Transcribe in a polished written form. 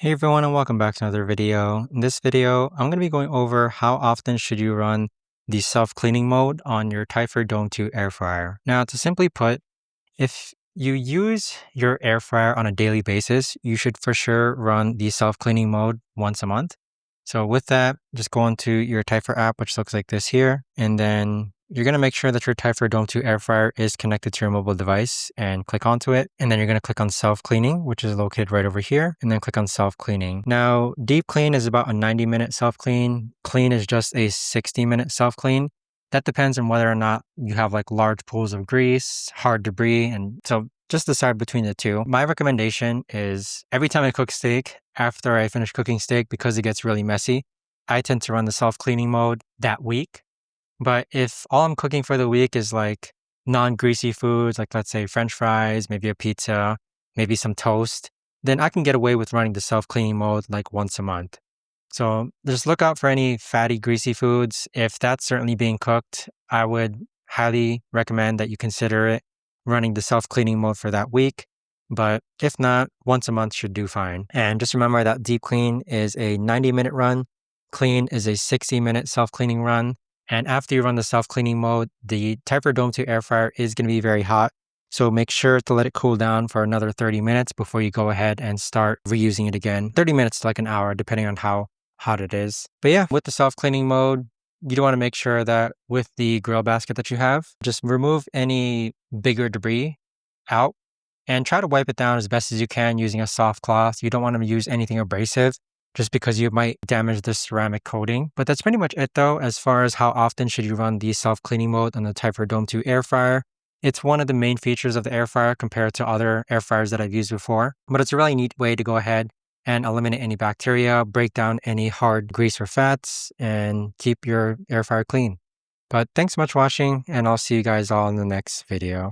Hey everyone, and welcome back to another video. In this video, I'm going to be going over how often should you run the self-cleaning mode on your Typhur Dome 2 air fryer. Now, to simply put, if you use your air fryer on a daily basis, you should for sure run the self-cleaning mode once a month. So with that, just go into your Typhur app, which looks like this here, and then you're going to make sure that your Typhur Dome 2 air fryer is connected to your mobile device and click onto it. And then you're going to click on self-cleaning, which is located right over here, and then click on self-cleaning. Now, deep clean is about a 90-minute self-clean. Clean is just a 60-minute self-clean. That depends on whether or not you have like large pools of grease, hard debris, and so just decide between the two. My recommendation is every time I cook steak, after I finish cooking steak, because it gets really messy, I tend to run the self-cleaning mode that week. But if all I'm cooking for the week is like non-greasy foods, like let's say French fries, maybe a pizza, maybe some toast, then I can get away with running the self-cleaning mode like once a month. So just look out for any fatty, greasy foods. If that's certainly being cooked, I would highly recommend that you consider it running the self-cleaning mode for that week. But if not, once a month should do fine. And just remember that deep clean is a 90-minute run. Clean is a 60-minute self-cleaning run. And after you run the self-cleaning mode, the Typhur Dome 2 air fryer is going to be very hot. So make sure to let it cool down for another 30 minutes before you go ahead and start reusing it again. 30 minutes to like an hour, depending on how hot it is. But yeah, with the self-cleaning mode, you do want to make sure that with the grill basket that you have, just remove any bigger debris out and try to wipe it down as best as you can using a soft cloth. You don't want to use anything abrasive just because you might damage the ceramic coating. But that's pretty much it though, as far as how often should you run the self-cleaning mode on the Typhur Dome 2 air fryer. It's one of the main features of the air fryer compared to other air fryers that I've used before, but it's a really neat way to go ahead and eliminate any bacteria, break down any hard grease or fats, and keep your air fryer clean. But thanks so much for watching, and I'll see you guys all in the next video.